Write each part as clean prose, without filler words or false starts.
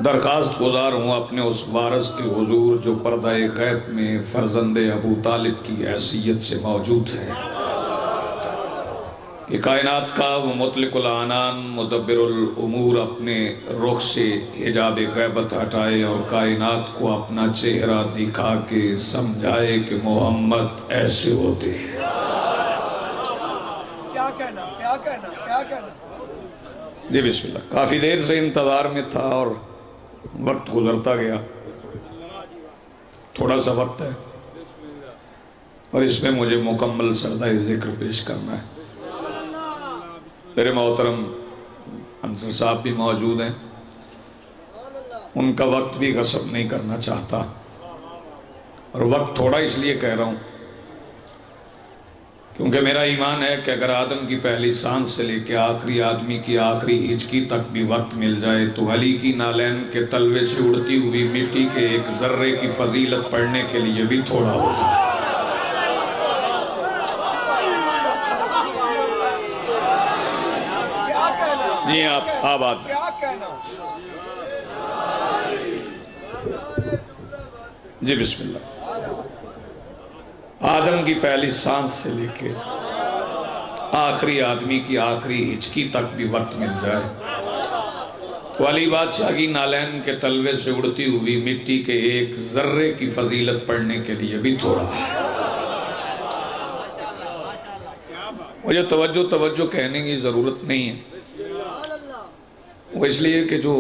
درخواست گزار ہوں اپنے اس وارث کے حضور جو پردہ غیب میں فرزند ابو طالب کی حیثیت سے موجود ہے کہ کائنات کا وہ مطلق العنان مدبر الامور اپنے رخ سے حجاب غیبت ہٹائے اور کائنات کو اپنا چہرہ دکھا کے سمجھائے کہ محمد ایسے ہوتے ہیں۔ کیا کہنا جی بسم اللہ۔ کافی دیر سے انتظار میں تھا اور وقت گزرتا گیا، تھوڑا سا وقت ہے اور اس میں مجھے مکمل سردۂ ذکر پیش کرنا ہے۔ میرے محترم انصر صاحب بھی موجود ہیں، ان کا وقت بھی غصب نہیں کرنا چاہتا، اور وقت تھوڑا اس لیے کہہ رہا ہوں کیونکہ میرا ایمان ہے کہ اگر آدم کی پہلی سانس سے لے کے آخری آدمی کی آخری ہچکی تک بھی وقت مل جائے تو علی کی نالین کے تلوے سے اڑتی ہوئی مٹی کے ایک ذرے کی فضیلت پڑھنے کے لیے بھی تھوڑا ہوتا ہے۔ جی آپ آباد ہیں۔ جی بسم اللہ۔ آدم کی پہلی سانس سے لے کے آخری آدمی کی آخری ہچکی تک بھی وقت مل جائے تو علی بادشاہ کی نالین کے تلوے سے اڑتی ہوئی مٹی کے ایک ذرے کی فضیلت پڑھنے کے لیے بھی تھوڑا ہے۔ مجھے توجہ کہنے کی ضرورت نہیں ہے، وہ اس لیے کہ جو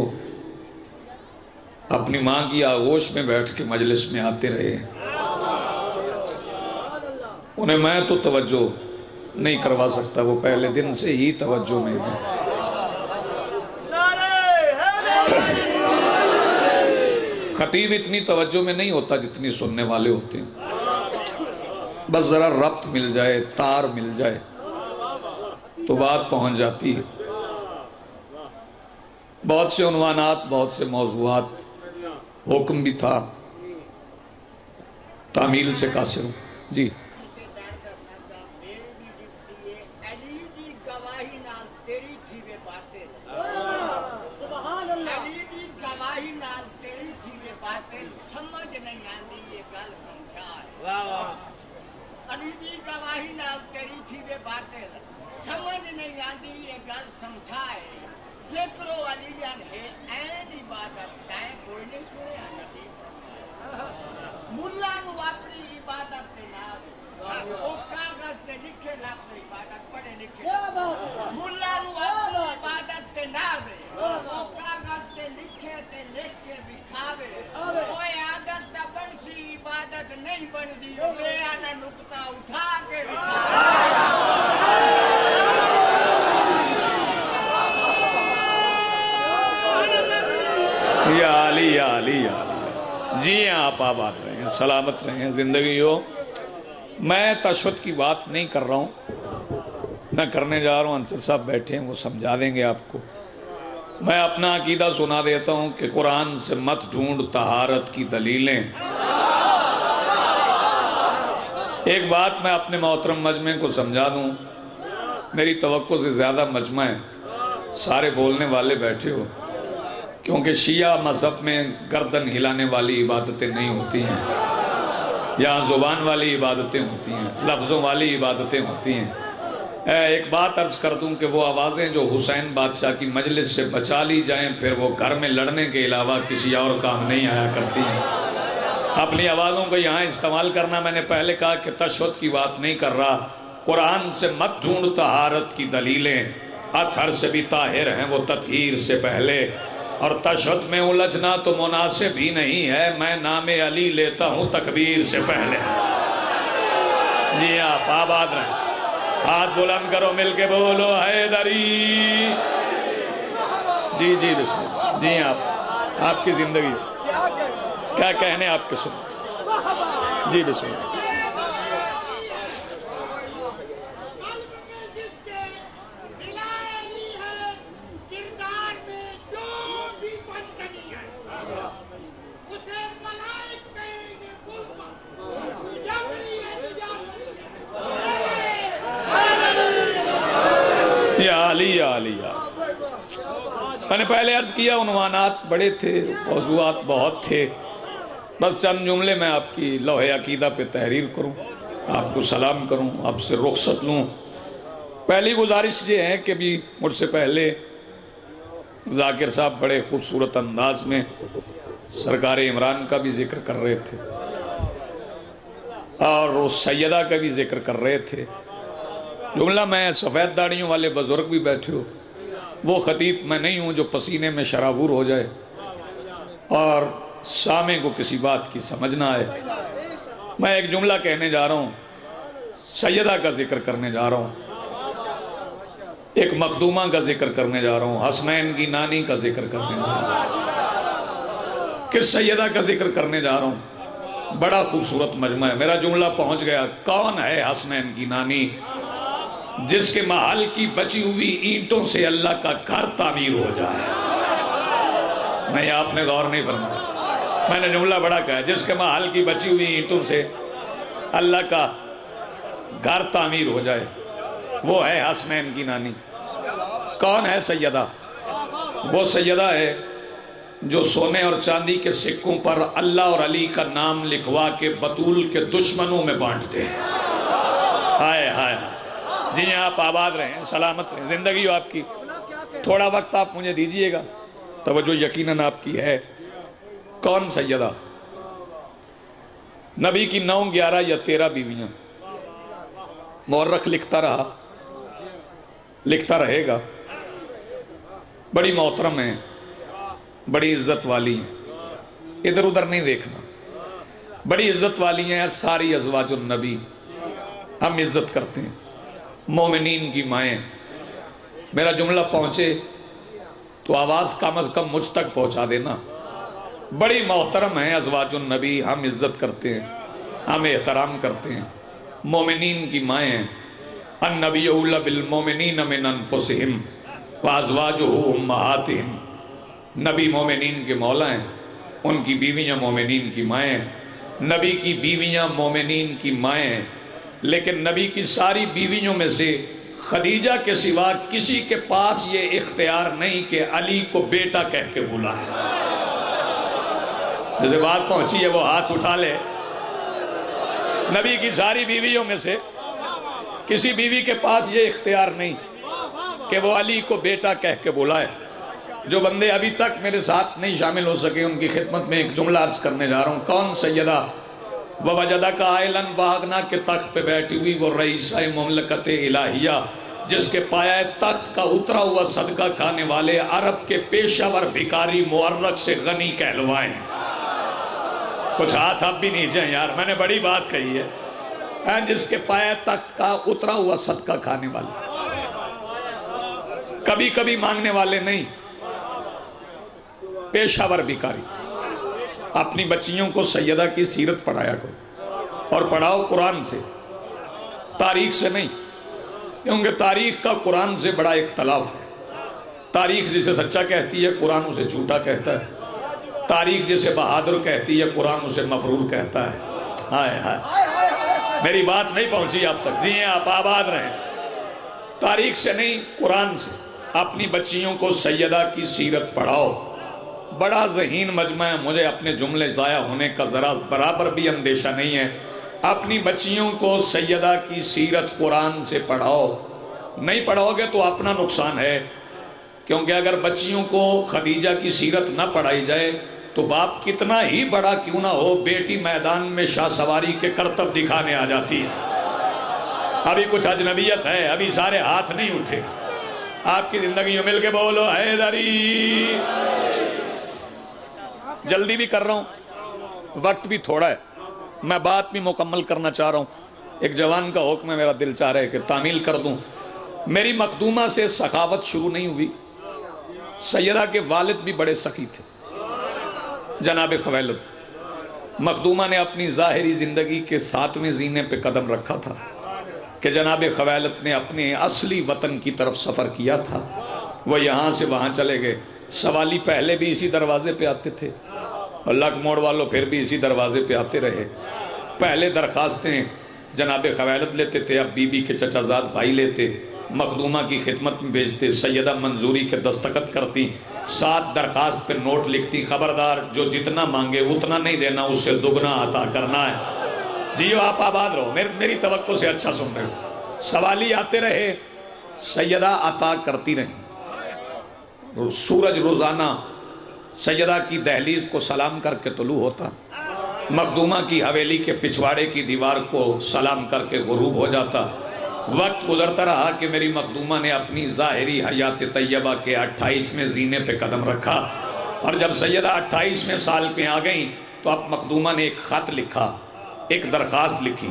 اپنی ماں کی آغوش میں بیٹھ کے مجلس میں آتے رہے انہیں میں تو توجہ نہیں کروا سکتا، وہ پہلے دن سے ہی توجہ میں ہے۔ خطیب اتنی توجہ میں نہیں ہوتا جتنی سننے والے ہوتے ہیں، بس ذرا ربط مل جائے، تار مل جائے تو بات پہنچ جاتی ہے۔ بہت سے عنوانات، بہت سے موضوعات، حکم بھی تھا، تعمیل سے قاصر ہوں۔ جی یا علی یا علی یا علی۔ جی آپ آباد رہے ہیں، سلامت رہے ہیں، زندگی ہو۔ میں تشہد کی بات نہیں کر رہا ہوں، میں کرنے جا رہا ہوں، انصر صاحب بیٹھے ہیں، وہ سمجھا دیں گے آپ کو۔ میں اپنا عقیدہ سنا دیتا ہوں کہ قرآن سے مت ڈھونڈ طہارت کی دلیلیں۔ ایک بات میں اپنے محترم مجمع کو سمجھا دوں، میری توقع سے زیادہ مجمع ہے، سارے بولنے والے بیٹھے ہو، کیونکہ شیعہ مذہب میں گردن ہلانے والی عبادتیں نہیں ہوتی ہیں، یہاں زبان والی عبادتیں ہوتی ہیں، لفظوں والی عبادتیں ہوتی ہیں۔ ایک بات عرض کر دوں کہ وہ آوازیں جو حسین بادشاہ کی مجلس سے بچا لی جائیں پھر وہ گھر میں لڑنے کے علاوہ کسی اور کام نہیں آیا کرتی ہیں۔ اپنی آوازوں کو یہاں استعمال کرنا، میں نے پہلے کہا کہ تشہد کی بات نہیں کر رہا، قرآن سے مت ڈھونڈ طہارت کی دلیلیں، اطہر سے بھی طاہر ہیں وہ تطہیر سے پہلے، اور تشہد میں الجھنا تو مناسب ہی نہیں ہے، میں نام علی لیتا ہوں تکبیر سے پہلے۔ جی آپ آباد رہیں، ہاتھ بلند کرو، مل کے بولو حیدری۔ جی جی بسم اللہ۔ جی آپ کی زندگی کیا کہنے آپ کے سن۔ جی بسم اللہ۔ یا علی یا علی یا میں نے پہلے عرض کیا عنوانات بڑے تھے، موضوعات بہت تھے، بس چند جملے میں آپ کی لوح عقیدہ پہ تحریر کروں، آپ کو سلام کروں، آپ سے رخصت لوں۔ پہلی گزارش یہ ہے کہ بھی مجھ سے پہلے ذاکر صاحب بڑے خوبصورت انداز میں سرکار عمران کا بھی ذکر کر رہے تھے اور اس سیدہ کا بھی ذکر کر رہے تھے۔ جملہ میں سفید داڑھیوں والے بزرگ بھی بیٹھے ہو، وہ خطیب میں نہیں ہوں جو پسینے میں شرابور ہو جائے اور سامع کو کسی بات کی سمجھ نہ آئے۔ میں ایک جملہ کہنے جا رہا ہوں، سیدہ کا ذکر کرنے جا رہا ہوں، ایک مخدومہ کا ذکر کرنے جا رہا ہوں، حسنین کی نانی کا ذکر کرنے جا رہا ہوں، کس سیدہ کا ذکر کرنے جا رہا ہوں؟ بڑا خوبصورت مجمع ہے، میرا جملہ پہنچ گیا۔ کون ہے حسنین کی نانی جس کے محل کی بچی ہوئی اینٹوں سے اللہ کا گھر تعمیر ہو جائے؟ نہیں، آپ نے غور نہیں فرمایا، میں نے جملہ بڑا کہا، جس کے محل کی بچی ہوئی اینٹوں سے اللہ کا گھر تعمیر ہو جائے، وہ ہے حسنین کی نانی۔ کون ہے سیدہ؟ وہ سیدہ ہے جو سونے اور چاندی کے سکوں پر اللہ اور علی کا نام لکھوا کے بطول کے دشمنوں میں بانٹتے ہیں۔ ہائے ہائے، جی آپ آباد رہیں، سلامت رہیں، زندگی ہو آپ کی۔ تھوڑا وقت آپ مجھے دیجئے گا، توجہ یقیناً آپ کی ہے۔ کون سیدہ؟ نبی کی 9، 11 یا 13 بیویاں۔ مورخ لکھتا رہا، لکھتا رہے گا، بڑی محترم ہیں، بڑی عزت والی ہیں، ادھر ادھر نہیں دیکھنا، بڑی عزت والی ہیں ساری ازواج النبی، ہم عزت کرتے ہیں، مومنین کی مائیں۔ میرا جملہ پہنچے تو آواز کم از کم مجھ تک پہنچا دینا۔ بڑی محترم ہیں ازواج النبی، ہم عزت کرتے ہیں، ہم احترام کرتے ہیں، مومنین کی مائیں ہیں۔ النبی اولی بالمومنین من انفسہم وازواجہ امہاتہم، نبی مومنین کے مولا ہیں، ان کی بیویاں مومنین کی مائیں ہیں۔ نبی کی بیویاں مومنین کی مائیں ہیں، لیکن نبی کی ساری بیویوں میں سے خدیجہ کے سوا کسی کے پاس یہ اختیار نہیں کہ علی کو بیٹا کہہ کے بلائے۔ جیسے بات پہنچی ہے وہ ہاتھ اٹھا لے۔ نبی کی ساری بیویوں میں سے کسی بیوی کے پاس یہ اختیار نہیں کہ وہ علی کو بیٹا کہہ کے بلائے۔ جو بندے ابھی تک میرے ساتھ نہیں شامل ہو سکے ان کی خدمت میں ایک جملہ عرض کرنے جا رہا ہوں۔ کون سیدہ؟ وَوَجَدَكَ عَائِلًا وَاغْنَا کے تخت پہ بیٹھی ہوئی وہ رئیسہ مملکت الہیہ، جس کے پایہ تخت کا اترا ہوا صدقہ کھانے والے عرب کے پیشہ ور بھکاری مورخ سے غنی کہلوائیں۔ کچھ ہاتھ اب بھی نیچے ہیں یار، میں نے بڑی بات کہی ہے، جس کے پایہ تخت کا اترا ہوا صدقہ کھانے والے، کبھی کبھی مانگنے والے نہیں، پیشہ ور بھکاری۔ اپنی بچیوں کو سیدہ کی سیرت پڑھایا کرو، اور پڑھاؤ قرآن سے، تاریخ سے نہیں، کیونکہ تاریخ کا قرآن سے بڑا اختلاف ہے۔ تاریخ جسے سچا کہتی ہے قرآن اسے جھوٹا کہتا ہے، تاریخ جسے بہادر کہتی ہے قرآن اسے مفرور کہتا ہے۔ ہائے ہائے، میری بات نہیں پہنچی آپ تک، جی آپ آباد رہیں۔ تاریخ سے نہیں، قرآن سے اپنی بچیوں کو سیدہ کی سیرت پڑھاؤ۔ بڑا ذہین مجمع ہے، مجھے اپنے جملے ضائع ہونے کا ذرا برابر بھی اندیشہ نہیں ہے۔ اپنی بچیوں کو سیدہ کی سیرت قرآن سے پڑھاؤ، نہیں پڑھاؤ گے تو اپنا نقصان ہے، کیونکہ اگر بچیوں کو خدیجہ کی سیرت نہ پڑھائی جائے تو باپ کتنا ہی بڑا کیوں نہ ہو، بیٹی میدان میں شاہ سواری کے کرتب دکھانے آ جاتی ہے۔ ابھی کچھ اجنبیت ہے، ابھی سارے ہاتھ نہیں اٹھے، آپ کی زندگیوں مل کے بولو حیدری۔ جلدی بھی کر رہا ہوں، وقت بھی تھوڑا ہے، میں بات بھی مکمل کرنا چاہ رہا ہوں۔ ایک جوان کا حکم ہے، میرا دل چاہ رہا ہے کہ تعمیل کر دوں۔ میری مخدومہ سے سخاوت شروع نہیں ہوئی، سیدہ کے والد بھی بڑے سخی تھے، جناب خویلد۔ مخدومہ نے اپنی ظاہری زندگی کے 7ویں زینے پہ قدم رکھا تھا کہ جناب خویلد نے اپنے اصلی وطن کی طرف سفر کیا تھا۔ وہ یہاں سے وہاں چلے گئے، سوالی پہلے بھی اسی دروازے پہ آتے تھے، لگ موڑ والوں پھر بھی اسی دروازے پہ آتے رہے۔ پہلے درخواستیں جناب خویلد لیتے تھے، اب بی بی کے چچا زاد بھائی لیتے، مخدومہ کی خدمت میں بھیجتے، سیدہ منظوری کے دستخط کرتی، 7 درخواست پہ نوٹ لکھتی، خبردار جو جتنا مانگے اتنا نہیں دینا، اس سے دگنا عطا کرنا ہے۔ جیو آپ آباد رہو، میری توقع سے اچھا سن رہے ہو۔ سوالی آتے رہے، سیدہ عطا کرتی رہیں۔ سورج روزانہ سیدہ کی دہلیز کو سلام کر کے طلوع ہوتا، مخدومہ کی حویلی کے پچھواڑے کی دیوار کو سلام کر کے غروب ہو جاتا۔ وقت گزرتا رہا کہ میری مخدومہ نے اپنی ظاہری حیات طیبہ کے 28ویں زینے پہ قدم رکھا، اور جب سیدہ 28ویں سال پہ آ گئیں تو اب مخدومہ نے ایک خط لکھا، ایک درخواست لکھی،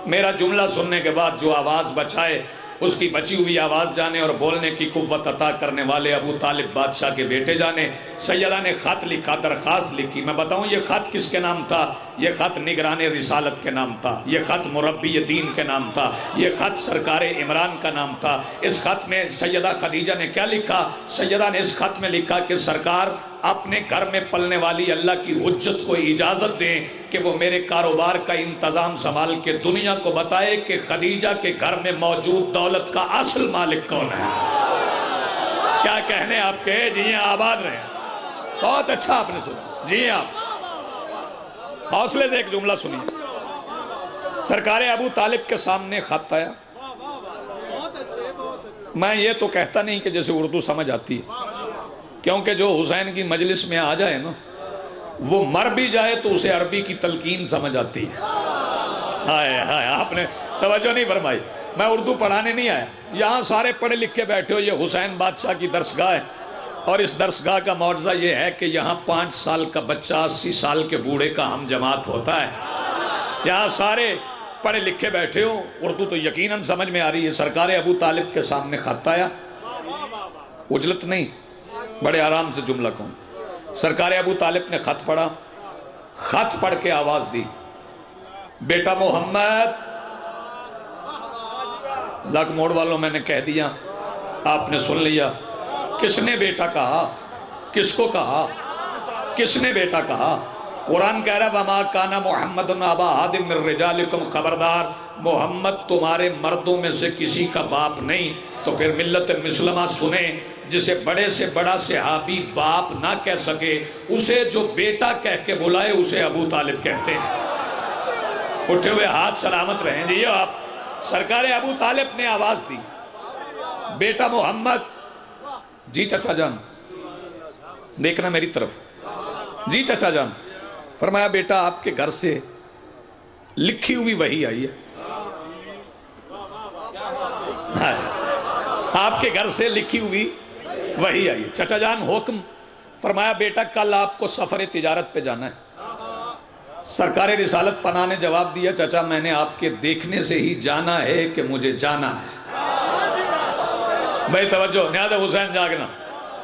میرا جملہ سننے کے بعد جو آواز بچائے اس کی بچی ہوئی آواز جانے اور بولنے کی قوت عطا کرنے والے ابو طالب بادشاہ کے بیٹے جانے۔ سیدہ نے خط لکھا، درخواست لکھی۔ میں بتاؤں یہ خط کس کے نام تھا؟ یہ خط نگران رسالت کے نام تھا، یہ خط مربی دین کے نام تھا، یہ خط سرکار عمران کا نام تھا۔ اس خط میں سیدہ خدیجہ نے کیا لکھا؟ سیدہ نے اس خط میں لکھا کہ سرکار اپنے گھر میں پلنے والی اللہ کی حجت کو اجازت دیں کہ وہ میرے کاروبار کا انتظام سنبھال کے دنیا کو بتائے کہ خدیجہ کے گھر میں موجود دولت کا اصل مالک کون ہے۔ کیا کہنے آپ کے؟ جی ہاں، آباد رہے۔ بہت اچھا آپ نے سنا، جی ہاں، حوصلے سے ایک جملہ سنیے۔ سرکار ابو طالب کے سامنے خط آیا۔ میں یہ تو کہتا نہیں کہ جیسے اردو سمجھ آتی ہے، کیونکہ جو حسین کی مجلس میں آ جائے نا، وہ مر بھی جائے تو اسے عربی کی تلقین سمجھ آتی ہے۔ ہائے ہائے، آپ نے توجہ نہیں فرمائی۔ میں اردو پڑھانے نہیں آیا، یہاں سارے پڑھے لکھے بیٹھے ہو، یہ حسین بادشاہ کی درسگاہ ہے، اور اس درسگاہ کا معجزہ یہ ہے کہ یہاں 5 سال کا بچہ 80 سال کے بوڑھے کا ہم جماعت ہوتا ہے۔ یہاں سارے پڑھے لکھے بیٹھے ہو، اردو تو یقیناً سمجھ میں آ رہی ہے۔ سرکار ابو طالب کے سامنے خط آیا، اجلت نہیں، بڑے آرام سے جملہ کون۔ سرکار ابو طالب نے خط پڑھا، خط پڑھ کے آواز دی، بیٹا محمد۔ لاکھ موڑ والوں میں نے کہہ دیا، آپ نے سن لیا۔ کس نے بیٹا کہا؟ کس کو کہا؟ کس نے بیٹا کہا؟ قرآن کہہ رہا وَمَا كَانَ مُحَمَّدٌ أَبَا أَحَدٍ مِّن رِجَالِكُمْ، خبردار محمد تمہارے مردوں میں سے کسی کا باپ نہیں۔ تو پھر ملت مسلمہ سنیں، جسے بڑے سے بڑا صحابی باپ نہ کہہ سکے، اسے جو بیٹا کہہ کے بلائے اسے ابو طالب کہتے ہیں۔ اٹھے ہوئے ہاتھ سلامت رہیں جی آپ۔ سرکار ابو طالب نے آواز دی، بیٹا محمد۔ جی چچا جان، دیکھنا میری طرف۔ جی چچا جان۔ فرمایا بیٹا آپ کے گھر سے لکھی ہوئی وحی آئی ہے، آپ کے گھر سے لکھی ہوئی وحی آئی ہے۔ چچا جان حکم۔ فرمایا بیٹا کل آپ کو سفر تجارت پہ جانا ہے۔ سرکار رسالت پناہ نے جواب دیا، چچا میں نے آپ کے دیکھنے سے ہی جانا ہے کہ مجھے جانا ہے۔ بھائی توجہ، نیاز حسین جاگنا۔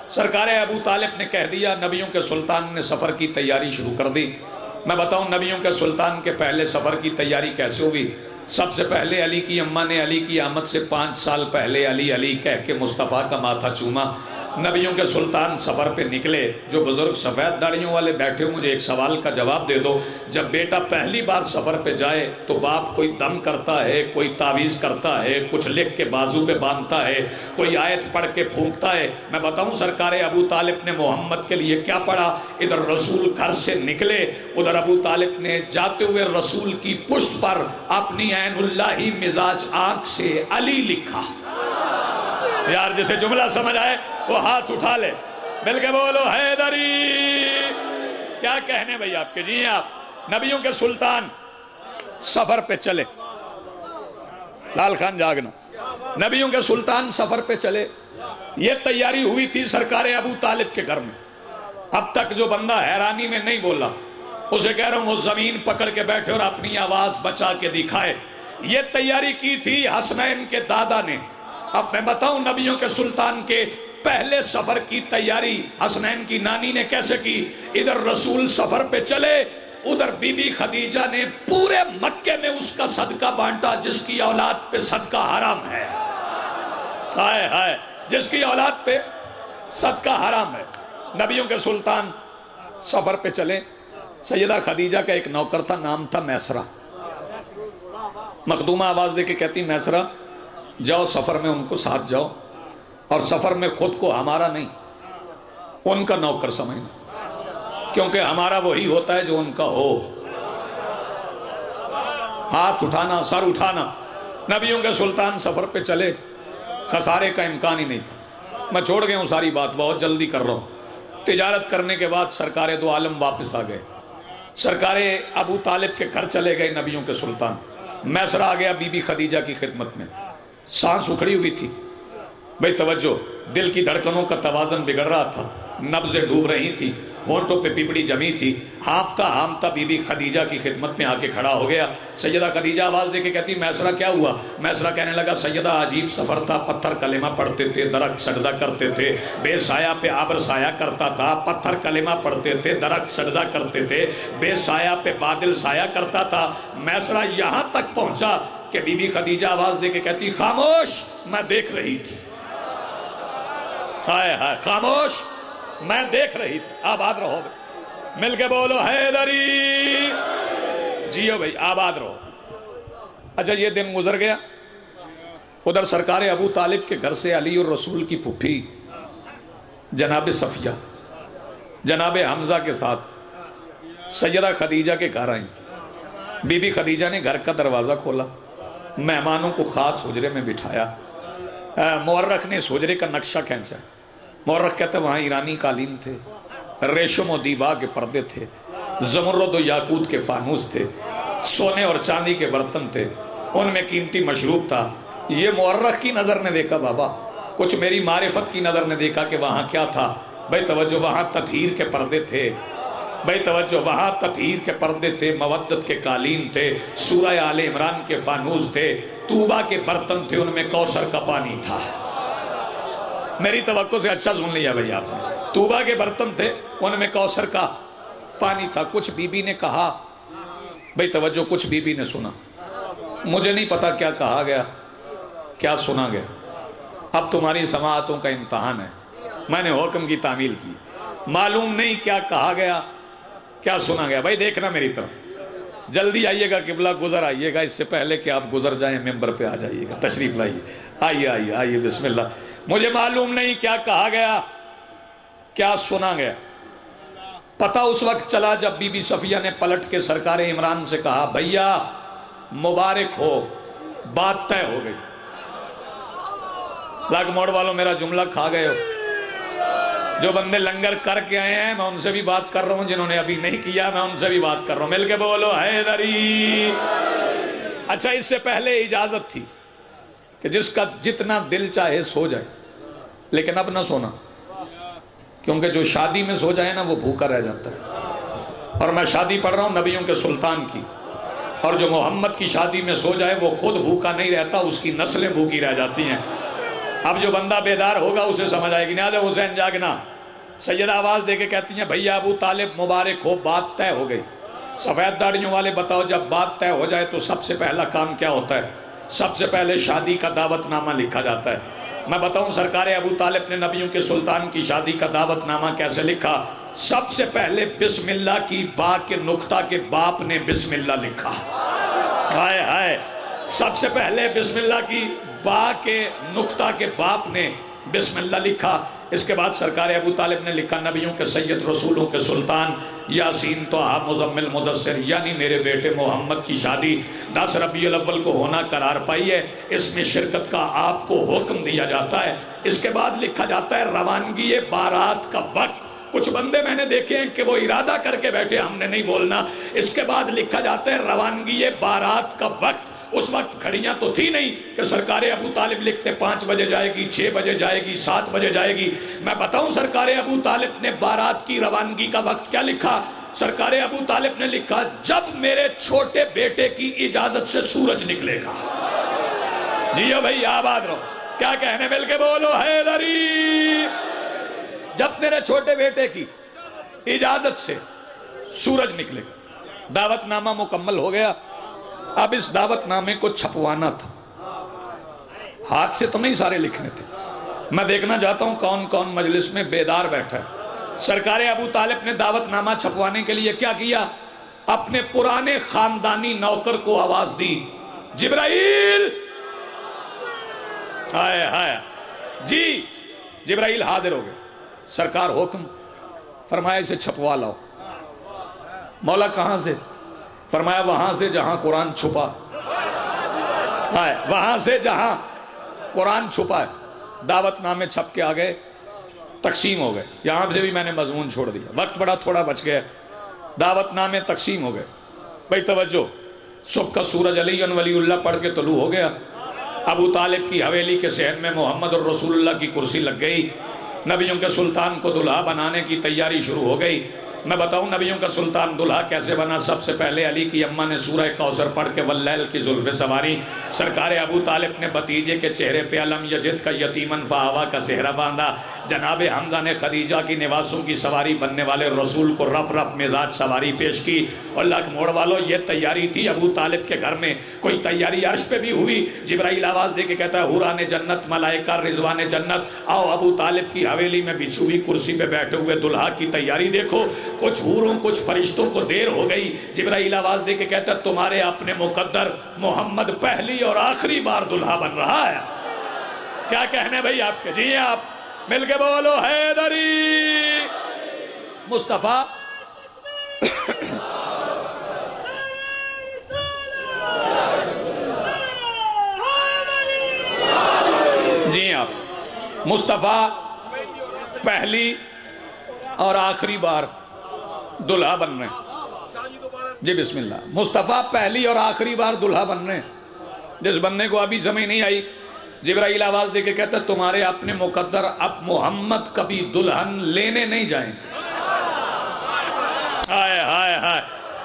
سرکار ابو طالب نے کہہ دیا، نبیوں کے سلطان نے سفر کی تیاری شروع کر دی۔ میں بتاؤں نبیوں کے سلطان کے پہلے سفر کی تیاری کیسے ہوئی؟ سب سے پہلے علی کی اماں نے علی کی آمد سے 5 سال پہلے علی علی کہہ کے مصطفیٰ کا ماتھا چوما۔ نبیوں کے سلطان سفر پہ نکلے۔ جو بزرگ سفید داڑھیوں والے بیٹھے ہو، مجھے ایک سوال کا جواب دے دو۔ جب بیٹا پہلی بار سفر پہ جائے تو باپ کوئی دم کرتا ہے، کوئی تعویذ کرتا ہے، کچھ لکھ کے بازو پہ باندھتا ہے، کوئی آیت پڑھ کے پھونکتا ہے۔ میں بتاؤں سرکار ابو طالب نے محمد کے لیے کیا پڑھا؟ ادھر رسول گھر سے نکلے، ادھر ابو طالب نے جاتے ہوئے رسول کی پشت پر اپنی عین اللہ مزاج آنکھ سے علی لکھا۔ یار جسے جملہ سمجھ آئے وہ ہاتھ اٹھا لے، مل کے بولو حیدری۔ کیا کہنے بھئی آپ کے؟ جی آپ نبیوں کے سلطان سفر پہ چلے۔ لال خان جاگنا۔ نبیوں کے سلطان سفر پہ چلے۔ یہ تیاری ہوئی تھی سرکار ابو طالب کے گھر میں۔ اب تک جو بندہ حیرانی میں نہیں بولا، اسے کہہ رہا ہوں وہ زمین پکڑ کے بیٹھے اور اپنی آواز بچا کے دکھائے۔ یہ تیاری کی تھی حسنین کے دادا نے۔ اب میں بتاؤں نبیوں کے سلطان کے پہلے سفر کی تیاری حسنین کی نانی نے کیسے کی؟ ادھر رسول سفر پہ چلے، ادھر بی بی خدیجہ نے پورے مکے میں اس کا صدقہ بانٹا جس کی اولاد پہ صدقہ حرام ہے۔ ہائے ہائے، جس کی اولاد پہ صدقہ حرام ہے۔ نبیوں کے سلطان سفر پہ چلے۔ سیدہ خدیجہ کا ایک نوکر تھا، نام تھا میسرہ۔ مخدومہ آواز دے کے کہتی میسرہ جاؤ سفر میں ان کو ساتھ جاؤ، اور سفر میں خود کو ہمارا نہیں ان کا نوکر سمجھنا، کیونکہ ہمارا وہی ہوتا ہے جو ان کا ہو۔ ہاتھ اٹھانا، سر اٹھانا۔ نبیوں کے سلطان سفر پہ چلے، خسارے کا امکان ہی نہیں تھا۔ میں چھوڑ گیا ہوں ساری بات، بہت جلدی کر رہا ہوں۔ تجارت کرنے کے بعد سرکار دو عالم واپس آ گئے، سرکار ابو طالب کے گھر چلے گئے نبیوں کے سلطان۔ میسر آ گیا بی بی خدیجہ کی خدمت میں، سانس اکھڑی ہوئی تھی۔ بھئی توجہ، دل کی دھڑکنوں کا توازن بگڑ رہا تھا، نبضیں ڈوب رہی تھی، ہونٹوں پہ پپڑی جمی تھی۔ ہانپتا بی بی خدیجہ کی خدمت میں آ کے کھڑا ہو گیا۔ سیدہ خدیجہ آواز دے کے کہتی میسرہ کیا ہوا؟ میسرہ کہنے لگا سیدہ عجیب سفر تھا، پتھر کلمہ پڑھتے تھے، درخت سجدہ کرتے تھے، بے سایہ پہ آبر سایہ کرتا تھا، پتھر کلمہ پڑھتے تھے، درخت سجدہ کرتے تھے، بے سایہ پہ بادل سایہ کرتا تھا۔ میسرہ یہاں تک پہنچا کہ بی بی خدیجہ آواز دے کے کہتی خاموش، میں دیکھ رہی تھی۔ ہائے ہائے، خاموش، میں دیکھ رہی تھی۔ آباد رہو بھائی، مل کے بولو حیدری، جیو بھائی، آباد رہو۔ اچھا یہ دن گزر گیا، ادھر سرکار ابو طالب کے گھر سے علی الرسول کی پھپھی جناب صفیہ جناب حمزہ کے ساتھ سیدہ خدیجہ کے گھر آئیں۔ بی بی خدیجہ نے گھر کا دروازہ کھولا، مہمانوں کو خاص حجرے میں بٹھایا۔ مورخ نے اس حجرے کا نقشہ کھینچا۔ مورخ کہتا ہے وہاں ایرانی قالین تھے، ریشم و دیبا کے پردے تھے، زمرد و یاقوت کے فانوس تھے، سونے اور چاندی کے برتن تھے، ان میں قیمتی مشروب تھا۔ یہ مورخ کی نظر نے دیکھا بابا، کچھ میری معرفت کی نظر نے دیکھا کہ وہاں کیا تھا۔ بھائی توجہ، وہاں تطہیر کے پردے تھے، بھائی توجہ، وہاں تطہیر کے پردے تھے، مودت کے قالین تھے، سورہ آل عمران کے فانوس تھے، طوبہ کے برتن تھے، ان میں کوثر کا پانی تھا۔ میری توقع سے اچھا سن لیا بھائی آپ نے، طوبہ کے برتن تھے، ان میں کوثر کا پانی تھا۔ کچھ بی بی نے کہا، بھائی توجہ، کچھ بی بی نے سنا، مجھے نہیں پتا کیا کہا گیا، کیا سنا گیا، اب تمہاری سماعتوں کا امتحان ہے، میں نے حکم کی تعمیل کی، معلوم نہیں کیا کہا گیا، کیا سنا گیا۔ بھائی دیکھنا میری طرف، جلدی آئیے گا، قبلہ گزر آئیے گا، اس سے پہلے کہ آپ گزر جائیں ممبر پہ آ جائیے گا، تشریف لائیے، آئیے آئیے آئیے، بسم اللہ۔ مجھے معلوم نہیں کیا کہا گیا، کیا سنا گیا۔ پتہ اس وقت چلا جب بی بی صفیہ نے پلٹ کے سرکار عمران سے کہا بھیا مبارک ہو، بات طے ہو گئی۔ لاگ موڑ والوں میرا جملہ کھا گئے ہو، جو بندے لنگر کر کے آئے ہیں میں ان سے بھی بات کر رہا ہوں، جنہوں نے ابھی نہیں کیا میں ان سے بھی بات کر رہا ہوں، مل کے بولو حیدری۔ اچھا اس سے پہلے اجازت تھی کہ جس کا جتنا دل چاہے سو جائے، لیکن اب نہ سونا، کیونکہ جو شادی میں سو جائے نا وہ بھوکا رہ جاتا ہے، اور میں شادی پڑھ رہا ہوں نبیوں کے سلطان کی، اور جو محمد کی شادی میں سو جائے وہ خود بھوکا نہیں رہتا، اس کی نسلیں بھوکی رہ جاتی ہیں۔ اب جو بندہ بیدار ہوگا اسے سمجھ آئے گی، نہاں حسین جاگنا۔ سیدہ آواز دے کے کہتی ہیں بھیا ابو طالب مبارک ہو، بات طے ہو گئی۔ سفید داڑیوں والے بتاؤ جب بات طے ہو جائے تو سب سے پہلا کام کیا ہوتا ہے؟ سب سے پہلے شادی کا دعوت نامہ لکھا جاتا ہے۔ میں بتاؤں سرکار ابو طالب نے نبیوں کے سلطان کی شادی کا دعوت نامہ کیسے لکھا؟ سب سے پہلے بسم اللہ کی با کے نقطہ کے باپ نے بسم اللہ لکھا۔ ہائے ہائے، سب سے پہلے بسم اللہ کی با کے نقطہ کے باپ نے بسم اللہ لکھا۔ اس کے بعد سرکار ابو طالب نے لکھا نبیوں کے سید رسولوں کے سلطان یاسین طٰہٰ مزمل مدثر، یعنی میرے بیٹے محمد کی شادی 10 ربیع الاول کو ہونا قرار پائی ہے، اس میں شرکت کا آپ کو حکم دیا جاتا ہے۔ اس کے بعد لکھا جاتا ہے روانگی بارات کا وقت۔ کچھ بندے میں نے دیکھے ہیں کہ وہ ارادہ کر کے بیٹھے ہم نے نہیں بولنا۔ اس کے بعد لکھا جاتا ہے روانگی بارات کا وقت۔ اس وقت گھڑیاں تو تھی نہیں کہ سرکار ابو طالب لکھتے 5 بجے جائے گی، 6 بجے جائے گی، 7 بجے جائے گی۔ میں بتاؤں سرکار ابو طالب نے بارات کی روانگی کا وقت کیا لکھا؟ سرکار ابو طالب نے لکھا جب میرے چھوٹے بیٹے کی اجازت سے سورج نکلے گا۔ جیو بھائی آباد رہو، کیا کہنے مل کے بولو حیدری۔ جب میرے چھوٹے بیٹے کی اجازت سے سورج نکلے گا۔ دعوت نامہ مکمل ہو گیا، اب اس دعوت نامے کو چھپوانا تھا۔ ہاتھ سے تو نہیں سارے لکھنے تھے، میں دیکھنا چاہتا ہوں کون کون مجلس میں بیدار بیٹھا ہے۔ سرکار ابو طالب نے دعوت نامہ چھپوانے کے لیے کیا کیا؟ اپنے پرانے خاندانی نوکر کو آواز دی، جبرائیل ہائے ہائے جی جبرائیل حاضر ہو گئے، سرکار حکم فرمایا اسے چھپوا لاؤ۔ مولا کہاں سے؟ فرمایا وہاں سے جہاں قرآن چھپا، وہاں سے جہاں قرآن چھپا ہے۔ دعوت نامے چھپ کے آ گئے، تقسیم ہو گئے۔ یہاں سے بھی میں نے مضمون چھوڑ دیا، وقت بڑا تھوڑا بچ گیا۔ دعوت نامے تقسیم ہو گئے۔ بھائی توجہ، صبح کا سورج علی ولی اللہ پڑھ کے طلوع ہو گیا۔ ابو طالب کی حویلی کے صحن میں محمد الرسول اللہ کی کرسی لگ گئی۔ نبیوں کے سلطان کو دلہا بنانے کی تیاری شروع ہو گئی۔ میں بتاؤں نبیوں کا سلطان دلہا کیسے بنا؟ سب سے پہلے علی کی اماں نے سورہ کوثر پڑھ کے واللیل کی زلفیں سواری۔ سرکار ابو طالب نے بھتیجے کے چہرے پہ علم یجد کا یتیمن فآوا کا صحرا باندھا۔ جناب حمزہ نے خدیجہ کی نواسوں کی سواری بننے والے رسول کو رف رف مزاج سواری پیش کی۔ اللہ کے موڑ والوں، یہ تیاری تھی ابو طالب کے گھر میں۔ کوئی تیاری عرش پہ بھی ہوئی۔ جبرائیل آواز دے کے کہتا ہے حوران جنت، ملائکہ رضوان جنت، آؤ ابو طالب کی حویلی میں بچھی ہوئی کرسی پہ بیٹھے ہوئے دلہا کی تیاری دیکھو۔ کچھ حوروں کچھ فرشتوں کو دیر ہو گئی۔ جبرائیل آواز دے کے کہتا ہے تمہارے اپنے مقدر محمد پہلی اور آخری بار دلہا بن رہا ہے۔ کیا کہنے بھئی آپ کے؟ جی آپ مل کے بولو حیدری مصطفیٰ۔ جی آپ مصطفیٰ پہلی اور آخری بار دلہا بن رہے ہیں۔ جی بسم اللہ، مصطفیٰ پہلی اور آخری بار دلہا بن رہے ہیں۔ جس بندے کو ابھی سمجھ نہیں آئی، جبرائیل آواز دے کے کہتا ہے تمہارے اپنے مقدر اب محمد کبھی دلہن لینے نہیں جائیں گے۔ ہائے ہائے ہائے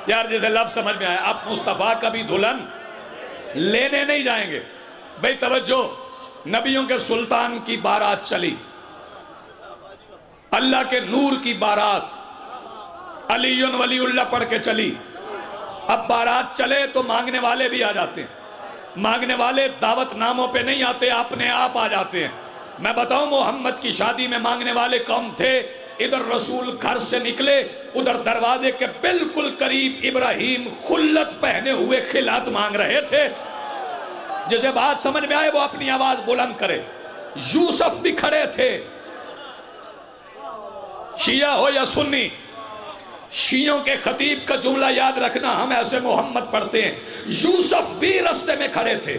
یار، جسے لفظ سمجھ میں آیا، اب مصطفیٰ کبھی دلہن لینے نہیں جائیں گے۔ بھئی توجہ، نبیوں کے سلطان کی بارات چلی، اللہ کے نور کی بارات علی ولی اللہ پڑھ کے چلی۔ اب بارات چلے تو مانگنے والے بھی آ جاتے ہیں۔ مانگنے والے دعوت ناموں پہ نہیں آتے، اپنے آپ آ جاتے ہیں۔ میں بتاؤں محمد کی شادی میں مانگنے والے کون تھے؟ ادھر رسول گھر سے نکلے، ادھر دروازے کے بالکل قریب ابراہیم خلت پہنے ہوئے خلعت مانگ رہے تھے۔ جسے بات سمجھ میں آئے وہ اپنی آواز بلند کرے۔ یوسف بھی کھڑے تھے، شیعہ ہو یا سنی، شیعوں کے خطیب کا جملہ یاد رکھنا، ہم ایسے محمد پڑھتے ہیں۔ یوسف بھی رستے میں کھڑے تھے۔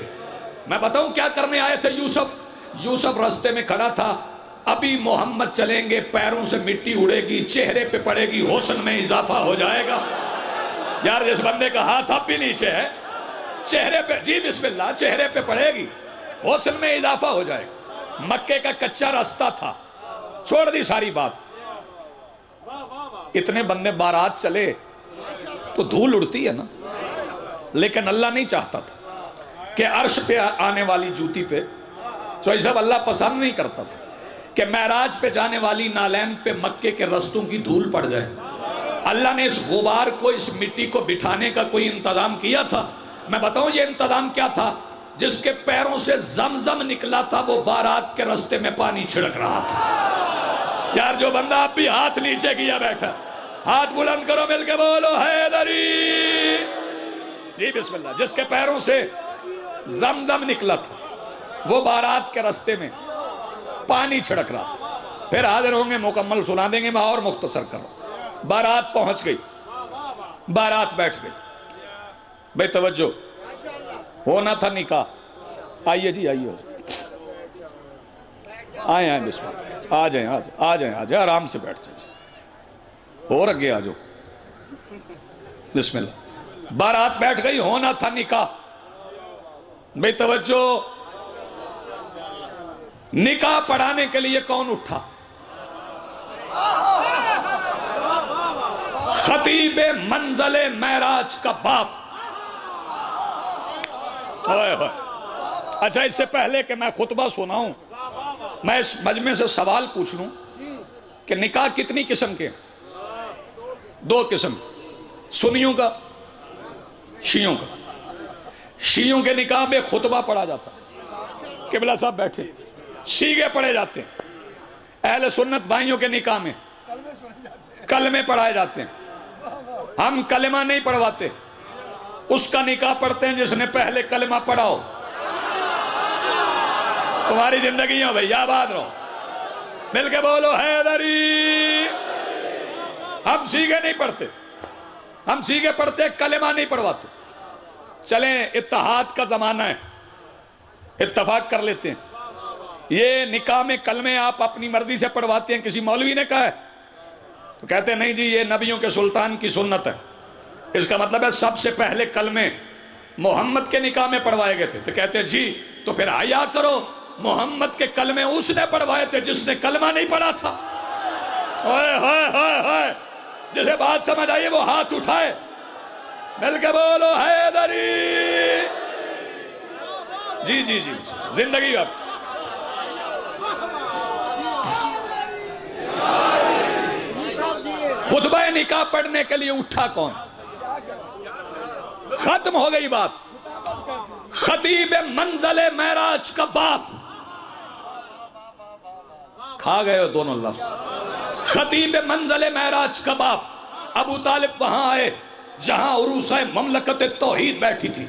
میں بتاؤں کیا کرنے آئے تھے یوسف رستے میں کھڑا تھا۔ ابھی محمد چلیں گے، پیروں سے مٹی اڑے گی، چہرے پہ پڑے گی، حسن میں اضافہ ہو جائے گا۔ یار جس بندے کا ہاتھ اب بھی نیچے ہے، چہرے پہ جی بسم اللہ، چہرے پہ پڑے گی، حسن میں اضافہ ہو جائے گا۔ مکے کا کچا راستہ تھا، چھوڑ دی ساری بات۔ اتنے بندے بارات چلے تو دھول اڑتی ہے نا، لیکن اللہ نہیں چاہتا تھا کہ عرش پہ آنے والی جوتی پہ، تو یہ سب اللہ پسند نہیں کرتا تھا کہ معراج پہ جانے والی نالین پہ مکے کے رستوں کی دھول پڑ جائے۔ اللہ نے اس غبار کو، اس مٹی کو بٹھانے کا کوئی انتظام کیا تھا۔ میں بتاؤں یہ انتظام کیا تھا؟ جس کے پیروں سے زمزم نکلا تھا وہ بارات کے رستے میں پانی چھڑک رہا تھا۔ یار جو بندہ اب بھی ہاتھ نیچے کیا بیٹھا، ہاتھ بلند کرو، مل کے بولو حیدری۔ جی بسم اللہ، جس کے پیروں سے زمزم نکلا تھا وہ بارات کے رستے میں پانی چھڑک رہا تھا۔ پھر حاضر ہوں گے، مکمل سنا دیں گے، میں اور مختصر کروں۔ بارات پہنچ گئی، بارات بیٹھ گئی۔ بھئی توجہ، ہونا تھا نکاح۔ آئیے جی آئیے، آئیں بسم اللہ، آ جائیں آرام سے بیٹھ جائیں، اور اگے آ جاؤ۔ بسم اللہ، بارات بیٹھ گئی، ہونا تھا نکاح۔ بھئی توجہ، نکاح پڑھانے کے لیے کون اٹھا؟ خطیب منزل معراج کا باپ۔ اچھا، اس سے پہلے کہ میں خطبہ سناؤں، میں اس مجمع سے سوال پوچھ لوں کہ نکاح کتنی قسم کے ہیں؟ 2 قسم، سنیوں کا، شیعوں کا۔ شیعوں کے نکاح میں خطبہ پڑھا جاتا، قبلہ صاحب بیٹھے، سیغے پڑھے جاتے ہیں۔ اہل سنت بھائیوں کے نکاح میں کلمے پڑھائے جاتے ہیں۔ ہم کلمہ نہیں پڑھواتے، اس کا نکاح پڑھتے ہیں جس نے پہلے کلمہ پڑھا ہو۔ تمہاری زندگی ہو بھئی آباد رہو. مل کے بولو حیدری. ہم سیگے نہیں پڑھتے, ہم سیگے پڑھتے کلمہ نہیں پڑھواتے. چلیں اتحاد کا زمانہ ہے, اتفاق کر لیتے ہیں. یہ نکاح میں کلمے آپ اپنی مرضی سے پڑھواتے ہیں, کسی مولوی نے کہا ہے تو کہتے ہیں نہیں جی یہ نبیوں کے سلطان کی سنت ہے. اس کا مطلب ہے سب سے پہلے کلمے محمد کے نکاح میں پڑھوائے گئے تھے. تو کہتے ہیں جی تو پھر حیا کرو, محمد کے کلمے اس نے پڑھوائے تھے جس نے کلمہ نہیں پڑھا تھا. ہوئے ہوئے ہوئے ہوئے, جسے بات سمجھ آئیے وہ ہاتھ اٹھائے. مل کے بولو حیدری. جی جی جی زندگی آپ. خطبہ نکاح پڑھنے کے لیے اٹھا کون؟ ختم ہو گئی بات. خطیب منزل معراج کا باپ. کھا گئے ہو دونوں لفظ. خطیب منزل معراج کا باپ ابو طالب وہاں آئے جہاں عروسہ مملکت توحید بیٹھی تھی.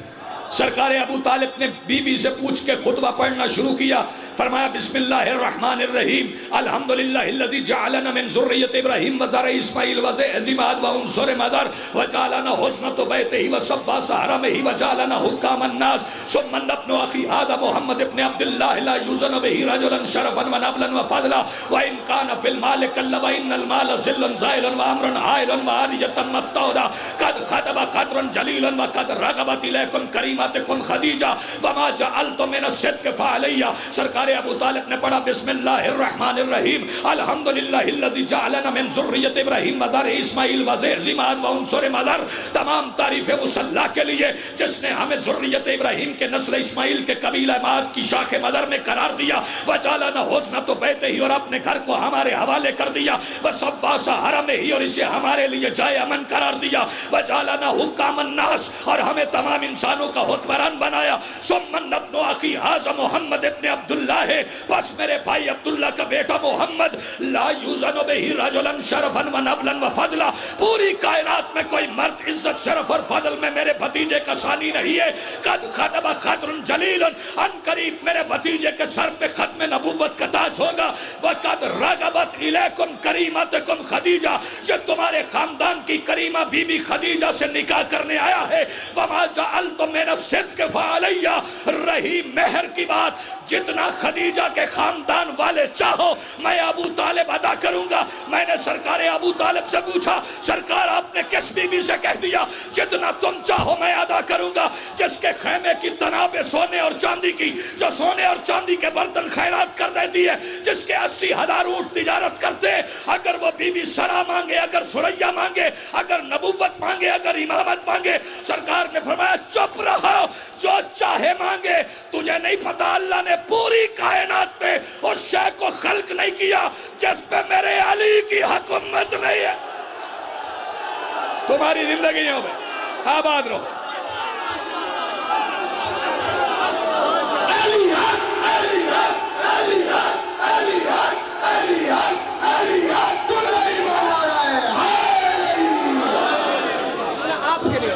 سرکار ابو طالب نے بی بی سے پوچھ کے خطبہ پڑھنا شروع کیا. فرمایا بسم اللہ الرحمن الرحیم الحمدللہ الذی جعلنا من ذریت ابراہیم وزرع اسماعیل وزعزماد وانصر مدر وجعلنا حسنت بیتہ وصفا حرمہ وجعلنا حکام الناس ثم ابن اخی هذا محمد ابن عبداللہ لا یوزن به رجلا شرفا ونبلا وفضلا وان كان في المال كلا وان المال ذل زائل وامر عائل وعالیة مستودع قد خطب قدرا جلیلا وقد رغبت الیکم کریمتکم خدیجہ وما جعلت من الصدق فعلیہ. سرکار ابو طالب نے پڑھا بسم اللہ الرحمن الرحیم الحمدللہ الذی جعلنا من ذریت ابراہیم وزرع اسماعیل وزعزماد وانصر مدر. تمام تعریف اس اللہ کے لیے جس نے ہمیں ذریت ابراہیم کے نسل اسماعیل کے قبیلہ ماد کی شاخ مدر میں قرار دیا. وجعلنا حسنت بیتہ اور اپنے گھر کو ہمارے حوالے کر دیا. وصفا حرمہ اور اسے ہمارے لیے جائے امن قرار دیا. وجعلنا حکام الناس اور ہمیں تمام انسانوں کا حکمران بنایا. ثم ابن اخی ھذا محمد ابن عبداللہ ہے, بس میرے بھائی عبداللہ کا بیٹا محمد لا یوزن بہ رجلا شرفا ونبلا وفضلا. پوری کائنات میں کوئی مرد عزت شرف اور فضل میں میرے بھتیجے کا ثانی نہیں ہے. قد خطب قدر جلیل ان قریب میرے بھتیجے کے سر پہ ختم نبوت کا تاج ہوگا. وقد رغبت الیکم کریمتکم خدیجہ, جو تمہارے خاندان کی کریمہ بی بی خدیجہ سے نکاح کرنے آیا ہے. وما جعلت من الصدق فعلیہ, رہی مہر کی بات جتنا خدیجہ کے خاندان والے چاہو میں ابو طالب ادا کروں گا. میں نے سرکار ابو طالب سے پوچھا سرکار آپ نے کس بی بی سے کہہ دیا جتنا تم چاہو میں ادا کروں گا. جس کے خیمے کی تنابیں سونے اور چاندی کی, جو سونے اور چاندی کے برتن خیرات کر دیتی ہے, جس کے 80,000 اونٹ تجارت کرتے, اگر وہ بی بی سرا مانگے, اگر سریا مانگے, اگر نبوت مانگے, اگر امامت مانگے, سرکار نے فرمایا چپ رہو, جو چاہے مانگے. تجھے نہیں پتا اللہ نے پوری کائنات میں اس شے کو خلق نہیں کیا جس پہ میرے علی کی حکومت نہیں ہے. تمہاری زندگیوں میں آباد رہو.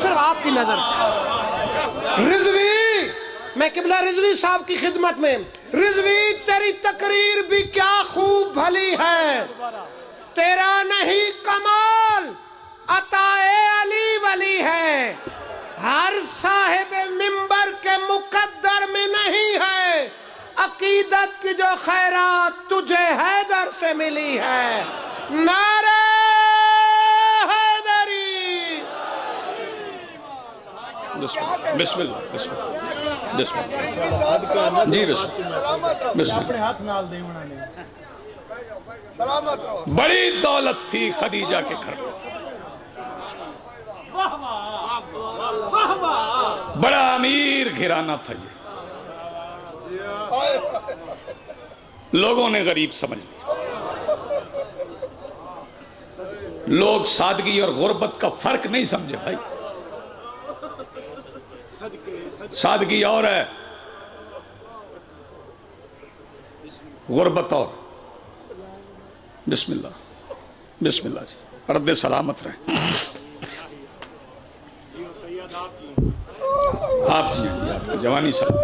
صرف آپ کی نظر. رضوی, میں قبلہ رضوی صاحب کی خدمت میں. رضوی تیری تقریر بھی کیا خوب بھلی ہے, تیرا نہیں کمال عطائے علی ولی ہے. ہر صاحب منبر کے مقدر میں نہیں ہے, عقیدت کی جو خیرات تجھے حیدر سے ملی ہے. نعرہ حیدری. بسم اللہ بسم اللہ بسم اللہ جی بسم اللہ. بڑی دولت تھی خدیجہ کے گھر میں, بڑا امیر گھرانہ تھا یہ. لوگوں نے غریب سمجھ لیا. لوگ سادگی اور غربت کا فرق نہیں سمجھے بھائی. سادگی اور ہے, غربت اور. بسم اللہ بسم اللہ جی, رد سلامت رہیں. آپ جی آپ کا جوانی سلام.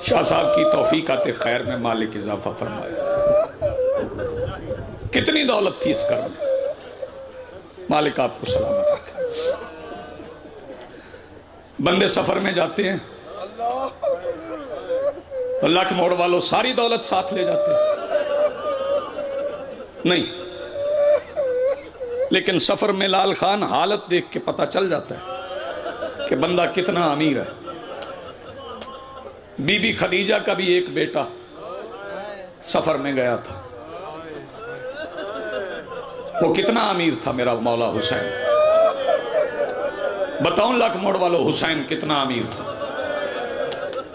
شاہ صاحب کی توفیقات خیر میں مالک اضافہ فرمائے. کتنی دولت تھی اس گھر میں. مالک آپ کو سلامت رکھے. بندے سفر میں جاتے ہیں، اللہ کے موڑ والوں ساری دولت ساتھ لے جاتے ہیں نہیں، لیکن سفر میں لال خان حالت دیکھ کے پتہ چل جاتا ہے کہ بندہ کتنا امیر ہے. بی بی خدیجہ کا بھی ایک بیٹا سفر میں گیا تھا. وہ کتنا امیر تھا میرا مولا حسین. بتاؤں لاکھ موڑ والو حسین کتنا امیر تھا.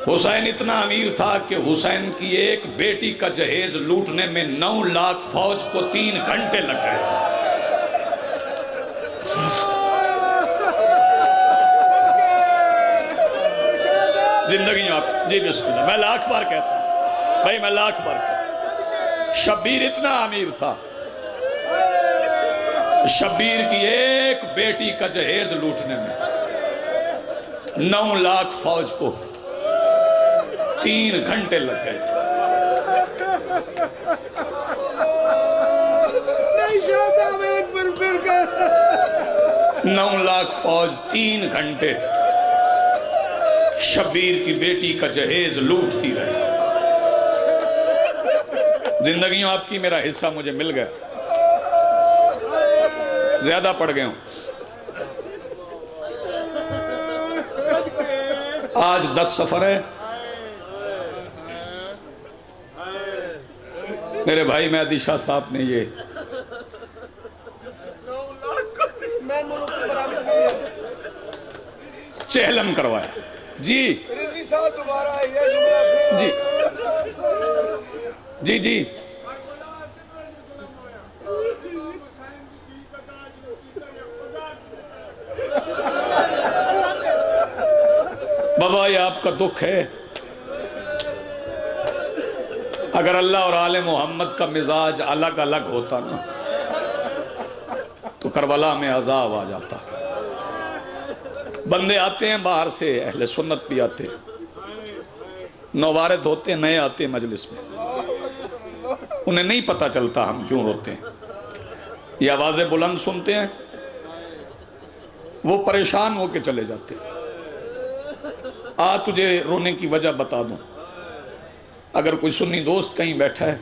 حسین اتنا امیر تھا کہ حسین کی ایک بیٹی کا جہیز لوٹنے میں 9 لاکھ فوج کو 3 گھنٹے لگ گئے تھے. زندگی آپ جی بسم اللہ، میں لاکھ بار کہتا ہوں بھائی، میں لاکھ بار کہتا ہوں. شبیر اتنا امیر تھا، شبیر کی ایک بیٹی کا جہیز لوٹنے میں 9 لاکھ فوج کو 3 گھنٹے لگ گئے تھے. 9 لاکھ فوج 3 گھنٹے شبیر کی بیٹی کا جہیز لوٹتی رہی. زندگیوں آپ کی میرا حصہ مجھے مل گیا، زیادہ پڑ گئے ہوں. آج 10 سفر ہے. میرے بھائی مہدی شاہ صاحب نے یہ چہلم کروایا. جی رضوی صاحب دوبارہ آئی ہے جملہ جی جی جی بابا یہ آپ کا دکھ ہے. اگر اللہ اور آل محمد کا مزاج الگ الگ ہوتا نا تو کربلا میں عذاب آ جاتا. بندے آتے ہیں باہر سے، اہل سنت بھی آتے ہیں، نوارد ہوتے ہیں، نئے آتے ہیں مجلس میں، انہیں نہیں پتہ چلتا ہم کیوں روتے ہیں. یہ آوازیں بلند سنتے ہیں، وہ پریشان ہو کے چلے جاتے ہیں. تجھے رونے کی وجہ بتا دوں. اگر کوئی سنی دوست کہیں بیٹھا ہے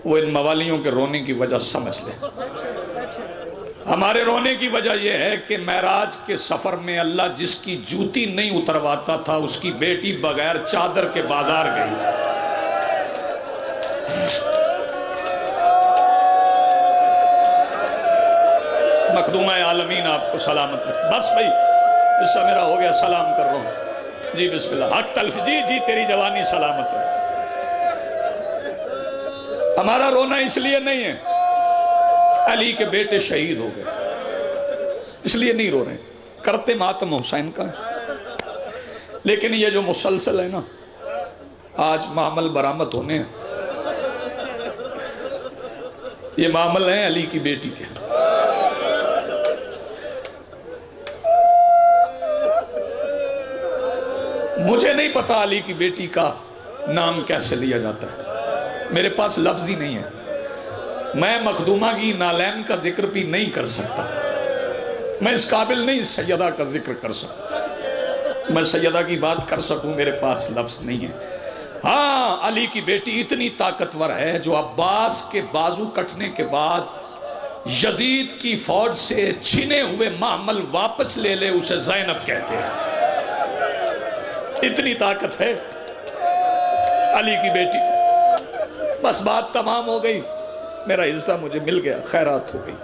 وہ ان موالیوں کے رونے کی وجہ سمجھ لے. ہمارے رونے کی وجہ یہ ہے کہ معراج کے سفر میں اللہ جس کی جوتی نہیں اترواتا تھا اس کی بیٹی بغیر چادر کے بازار گئی تھی. مخدومہ عالمین آپ کو سلامت رکھے. بس بھائی اس سے میرا ہو گیا، سلام کر رہا ہوں. جی بسم اللہ. حق تلف جی جی تیری جوانی سلامت رہے. ہمارا رونا اس لیے نہیں ہے علی کے بیٹے شہید ہو گئے، اس لیے نہیں رو رہے. کرتے ماتم حسین کا ہے، لیکن یہ جو مسلسل ہے نا، آج معامل برآمد ہونے ہیں. یہ معامل ہیں علی کی بیٹی کے. مجھے نہیں پتا علی کی بیٹی کا نام کیسے لیا جاتا ہے، میرے پاس لفظ ہی نہیں ہے. میں مخدومہ کی نالین کا ذکر بھی نہیں کر سکتا. میں اس قابل نہیں سیدہ کا ذکر کر سکتا. میں سیدہ کی بات کر سکوں، میرے پاس لفظ نہیں ہے. ہاں علی کی بیٹی اتنی طاقتور ہے جو عباس کے بازو کٹنے کے بعد یزید کی فوج سے چھنے ہوئے معمل واپس لے لے، اسے زینب کہتے ہیں. اتنی طاقت ہے علی کی بیٹی. بس بات تمام ہو گئی، میرا حصہ مجھے مل گیا، خیرات ہو گئی.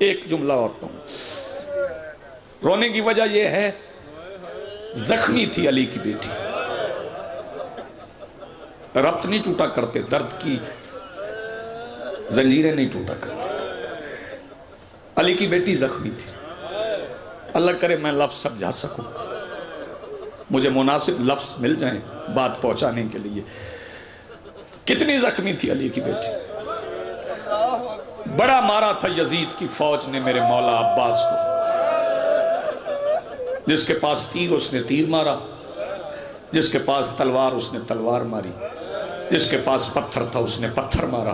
ایک جملہ اور کہوں. رونے کی وجہ یہ ہے زخمی تھی علی کی بیٹی. ربط نہیں ٹوٹا کرتے، درد کی زنجیریں نہیں ٹوٹا کرتے. علی کی بیٹی زخمی تھی. اللہ کرے میں لفظ سمجھا سکوں، مجھے مناسب لفظ مل جائیں بات پہنچانے کے لیے. کتنی زخمی تھی علی کی بیٹی. بڑا مارا تھا یزید کی فوج نے میرے مولا عباس کو. جس کے پاس تیر اس نے تیر مارا، جس کے پاس تلوار اس نے تلوار ماری، جس کے پاس پتھر تھا اس نے پتھر مارا۔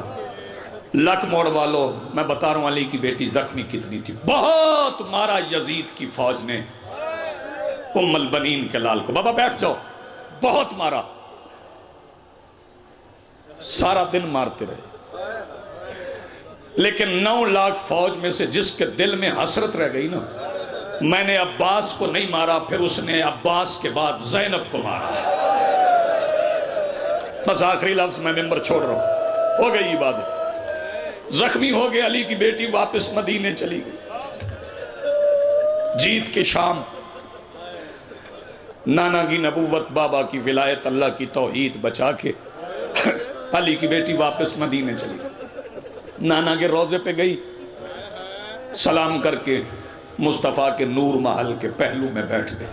لک موڑ والوں، میں بتا رہا ہوں علی کی بیٹی زخمی کتنی تھی، بہت مارا یزید کی فوج نے ام البنین کے لال کو۔ بابا بیٹھ جاؤ، بہت مارا، سارا دن مارتے رہے، لیکن 9 لاکھ فوج میں سے جس کے دل میں حسرت رہ گئی نا، میں نے عباس کو نہیں مارا، پھر اس نے عباس کے بعد زینب کو مارا۔ بس آخری لفظ، میں ممبر چھوڑ رہا ہوں، ہو گئی عبادت۔ زخمی ہو گئے، علی کی بیٹی واپس مدینے چلی گئی۔ جیت کے شام، نانا کی نبوت، بابا کی ولایت، اللہ کی توحید بچا کے علی کی بیٹی واپس مدینے چلی گئی۔ نانا کے روضے پہ گئی، سلام کر کے مصطفیٰ کے نور محل کے پہلو میں بیٹھ گئی۔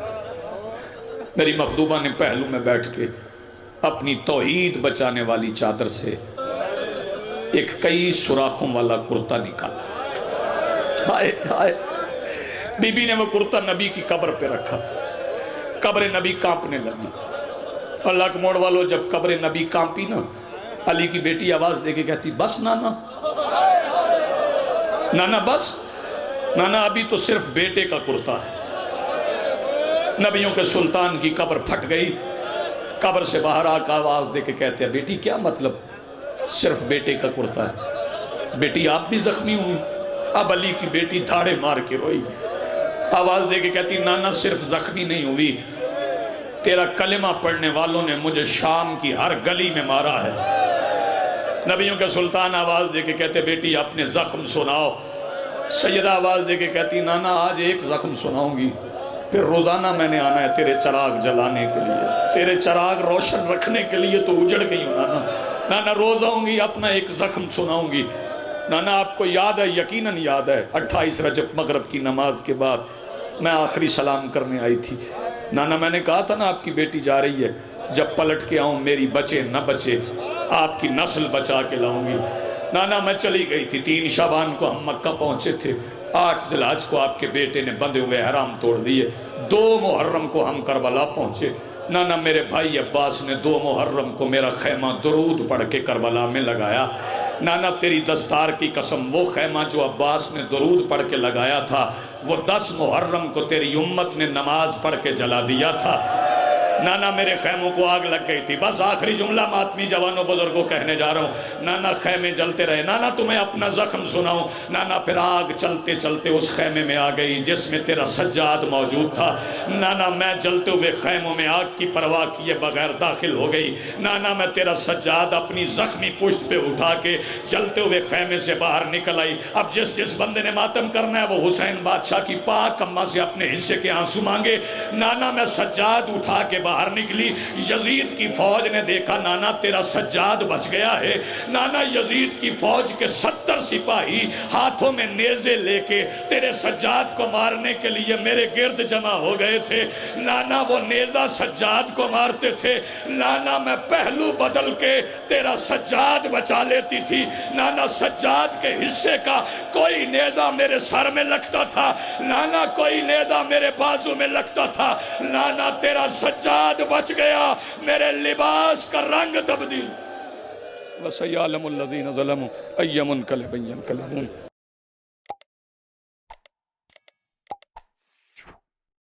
میری مخدوبہ نے پہلو میں بیٹھ کے اپنی توحید بچانے والی چادر سے ایک کئی سوراخوں والا کرتا نکالا۔ ہائے ہائے، بی بی نے وہ کرتا نبی کی قبر پہ رکھا، قبر نبی کانپنے لگی۔ اللہ کے موڑ والوں، جب قبر نبی کانپی نا، علی کی بیٹی آواز دے کے کہتی، بس نانا، نانا بس، نانا ابھی تو صرف بیٹے کا کرتا ہے۔ نبیوں کے سلطان کی قبر پھٹ گئی، قبر سے باہر آ کے آواز دے کے کہتے ہیں، بیٹی کیا مطلب، صرف بیٹے کا کرتا ہے؟ بیٹی آپ بھی زخمی ہوئی؟ اب علی کی بیٹی دھاڑے مار کے روئی، آواز دے کے کہتی، نانا صرف زخمی نہیں ہوئی، تیرا کلمہ پڑھنے والوں نے مجھے شام کی ہر گلی میں مارا ہے۔ نبیوں کے سلطان آواز دے کے کہتے، بیٹی اپنے زخم سناؤ۔ سیدہ آواز دے کے کہتی، نانا آج ایک زخم سناؤں گی، پھر روزانہ میں نے آنا ہے تیرے چراغ جلانے کے لیے، تیرے چراغ روشن رکھنے کے لیے تو اجڑ گئی ہوں نانا۔ نانا روز آؤں گی، اپنا ایک زخم سناؤں گی۔ نانا آپ کو یاد ہے، یقیناً یاد ہے، 28 رجب مغرب کی نماز کے بعد میں آخری سلام کرنے آئی تھی۔ نانا میں نے کہا تھا نا آپ کی بیٹی جا رہی ہے، جب پلٹ کے آؤں میری بچے نہ بچے، آپ کی نسل بچا کے لاؤں گی۔ نانا میں چلی گئی تھی، 3 شعبان کو ہم مکہ پہنچے تھے، 8 ذی الحج کو آپ کے بیٹے نے بندھے ہوئے احرام توڑ دیے، 2 محرم کو ہم کربلا پہنچے۔ نانا میرے بھائی عباس نے 2 محرم کو میرا خیمہ درود پڑھ کے کربلا میں لگایا۔ نانا تیری دستار کی قسم، وہ خیمہ جو عباس نے درود پڑھ کے لگایا تھا، وہ 10 محرم کو تیری امت نے نماز پڑھ کے جلا دیا تھا۔ نانا میرے خیموں کو آگ لگ گئی تھی۔ بس آخری جملہ ماتمی جوانوں بزرگوں کہنے جا رہا ہوں، نانا خیمے جلتے رہے، نانا تمہیں اپنا زخم سناؤں۔ نانا پھر آگ چلتے چلتے اس خیمے میں آ گئی جس میں تیرا سجاد موجود تھا۔ نانا میں جلتے ہوئے خیموں میں آگ کی پرواہ کیے بغیر داخل ہو گئی۔ نانا میں تیرا سجاد اپنی زخمی پشت پہ اٹھا کے چلتے ہوئے خیمے سے باہر نکل آئی۔ اب جس بندے نے ماتم کرنا ہے وہ حسین بادشاہ کی پاک اماں سے اپنے حصے کے آنسو مانگے۔ نانا میں سجاد اٹھا کے باہر نکلی، یزید کی فوج نے دیکھا نانا تیرا سجاد بچ گیا ہے۔ نانا یزید کی فوج کے 70 سپاہی ہاتھوں میں نیزے لے کے تیرے سجاد کو مارنے کے لیے میرے گرد جمع ہو گئے تھے۔ نانا وہ نیزہ سجاد کو مارتے تھے، نانا میں پہلو بدل کے تیرا سجاد بچا لیتی تھی۔ نانا سجاد کے حصے کا کوئی نیزہ میرے سر میں لگتا تھا، نانا کوئی نیزہ میرے بازو میں لگتا تھا، نانا تیرا سجاد بچ گیا، میرے لباس کا رنگ تبدیل۔ وَسَيَعْلَمُ الَّذِينَ ظَلَمُوا أَيَّ مُنْقَلِبٍ يَنْقَلِبُونَ۔